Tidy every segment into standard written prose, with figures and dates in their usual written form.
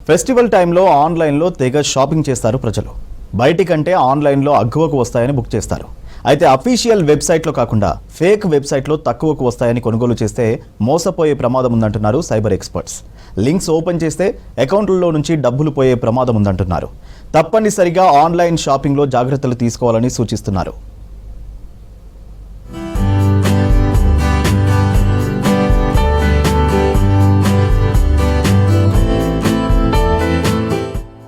Festival టైంలో ఆన్లైన్లో తెగ షాపింగ్ చేస్తారు ప్రజలు. బయటి కంటే ఆన్లైన్లో అగ్గువకు వస్తాయని బుక్ చేస్తారు. అయితే అఫీషియల్ వెబ్సైట్లో కాకుండా ఫేక్ వెబ్సైట్లో తక్కువకు వస్తాయని కొనుగోలు చేస్తే మోసపోయే ప్రమాదం ఉందంటున్నారు సైబర్ ఎక్స్పర్ట్స్. లింక్స్ ఓపెన్ చేస్తే అకౌంట్లలో నుంచి డబ్బులు పోయే ప్రమాదం ఉందంటున్నారు. తప్పనిసరిగా ఆన్లైన్ షాపింగ్లో జాగ్రత్తలు తీసుకోవాలని సూచిస్తున్నారు.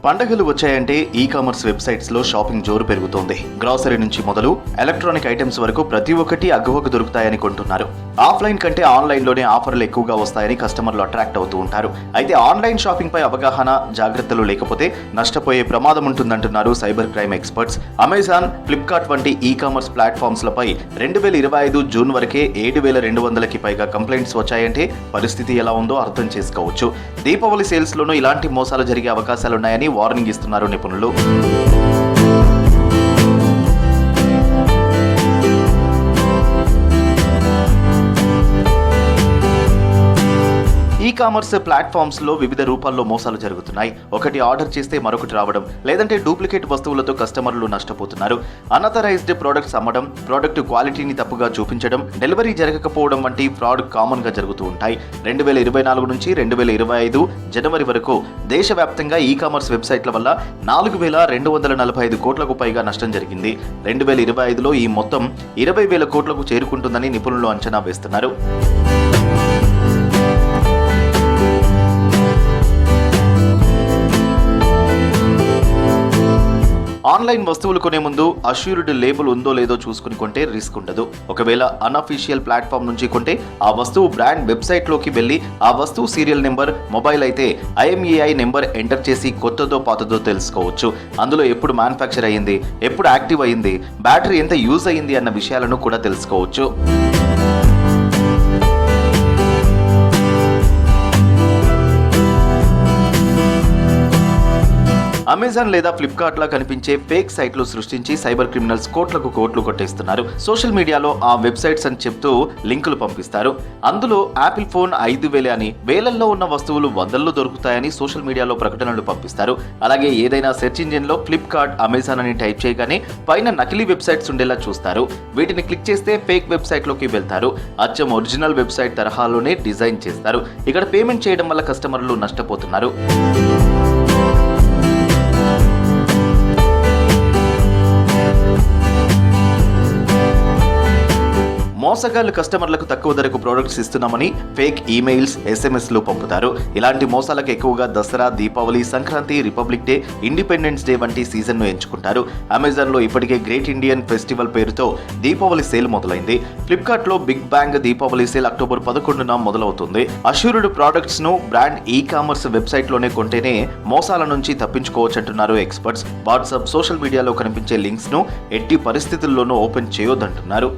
పండగలు వచ్చాయంటే ఈ కామర్స్ వెబ్సైట్స్లో షాపింగ్ జోరు పెరుగుతోంది. గ్రాసరీ నుంచి మొదలు ఎలక్ట్రానిక్ ఐటమ్స్ వరకు ప్రతి ఒక్కటి అగ్గువకు దొరుకుతాయని కొంటున్నారు. ఆఫ్లైన్ కంటే ఆన్లైన్లోనే ఆఫర్లు ఎక్కువగా వస్తాయని కస్టమర్లు అట్రాక్ట్ అవుతూ ఉంటారు. అయితే ఆన్లైన్ షాపింగ్ పై అవగాహన, జాగ్రత్తలు లేకపోతే నష్టపోయే ప్రమాదం ఉంటుందంటున్నారు cyber crime experts. Amazon, Flipkart వంటి ఈ కామర్స్ ప్లాట్ఫామ్స్లపై 2025 జూన్ వరకే 7,200కి పైగా కంప్లైంట్స్ వచ్చాయంటే పరిస్థితి ఎలా ఉందో అర్థం చేసుకోవచ్చు. దీపావళి సేల్స్లోనూ ఇలాంటి మోసాలు జరిగే అవకాశాలున్నాయని వార్నింగ్ ఇస్తున్నారు నిపుణులు. ఈ కామర్స్ ప్లాట్ఫామ్స్ లో వివిధ రూపాల్లో మోసాలు జరుగుతున్నాయి. ఒకటి ఆర్డర్ చేస్తే మరొకటి రావడం, లేదంటే డూప్లికేట్ వస్తువులతో కస్టమర్లు నష్టపోతున్నారు. అన్అథరైజ్డ్ ప్రొడక్ట్స్ అమ్మడం, ప్రొడక్ట్ క్వాలిటీని తప్పుగా చూపించడం, డెలివరీ జరగకపోవడం వంటి ఫ్రాడ్ కామన్ గా జరుగుతూ ఉంటాయి. 2024 నుంచి 2025 జనవరి వరకు దేశవ్యాప్తంగా ఈ కామర్స్ వెబ్సైట్ల వల్ల 4,245 కోట్లకు పైగా నష్టం జరిగింది. 2025లో ఈ మొత్తం 20,000 కోట్లకు చేరుకుంటుందని నిపుణులు అంచనా వేస్తున్నారు. ఆన్లైన్ వస్తువులు కొనే ముందు అష్యూర్డ్ లేబుల్ ఉందో లేదో చూసుకుని కొంటే రిస్క్ ఉండదు. ఒకవేళ అన్అఫీషియల్ ప్లాట్ఫామ్ నుంచి కొంటే ఆ వస్తువు బ్రాండ్ వెబ్సైట్లోకి వెళ్ళి ఆ వస్తువు సీరియల్ నెంబర్, మొబైల్ అయితే IMEI నెంబర్ ఎంటర్ చేసి కొత్తదో పాతదో తెలుసుకోవచ్చు. అందులో ఎప్పుడు మ్యానుఫ్యాక్చర్ అయ్యింది, ఎప్పుడు యాక్టివ్ అయ్యింది, బ్యాటరీ ఎంత యూజ్ అయ్యింది అన్న విషయాలను కూడా తెలుసుకోవచ్చు. అమెజాన్ లేదా ఫ్లిప్కార్ట్ లా కనిపించే ఫేక్ సైట్లు సృష్టించి సైబర్ క్రిమినల్స్ కోట్లకు కోట్లు కొట్టేస్తున్నారు. సోషల్ మీడియాలో ఆ వెబ్సైట్స్ అని చెప్తూ లింకులు పంపిస్తారు. అందులో యాపిల్ ఫోన్ 5,000 అని, వేలల్లో ఉన్న వస్తువులు వందల్లో దొరుకుతాయని సోషల్ మీడియాలో ప్రకటనలు పంపిస్తారు. అలాగే ఏదైనా సెర్చ్ ఇంజిన్ లో ఫ్లిప్కార్ట్, అమెజాన్ అని టైప్ చేయగానే పైన నకిలీ వెబ్సైట్స్ ఉండేలా చూస్తారు. వీటిని క్లిక్ చేస్తే ఫేక్ వెబ్సైట్ లోకి వెళ్తారు. అచ్చం ఒరిజినల్ వెబ్సైట్ తరహాలోనే డిజైన్ చేస్తారు. ఇక్కడ పేమెంట్ చేయడం వల్ల కస్టమర్లు నష్టపోతున్నారు. మోసగాళ్లు కస్టమర్లకు తక్కువ ధరకు ప్రొడక్ట్స్ ఇస్తున్నామని ఫేక్ ఈమెయిల్స్, SMS లు పంపుతారు. ఇలాంటి మోసాలకు ఎక్కువగా Dasara, Deepavali, Sankranti, republic day, independence day వంటి సీజన్ను ఎంచుకుంటారు. అమెజాన్లో ఇప్పటికే గ్రేట్ ఇండియన్ ఫెస్టివల్ పేరుతో దీపావళి సేల్ మొదలైంది. ఫ్లిప్కార్ట్లో big bang Deepavali sale October 11న మొదలవుతుంది. అష్యూర్డ్ ప్రొడక్ట్స్ ను బ్రాండ్ ఈ కామర్స్ వెబ్సైట్లోనే కొంటేనే మోసాల నుంచి తప్పించుకోవచ్చంటున్నారు ఎక్స్పర్ట్స్. వాట్సాప్, సోషల్ మీడియాలో కనిపించే లింక్స్ ను ఎట్టి పరిస్థితుల్లోనూ ఓపెన్ చేయొద్దంటున్నారు.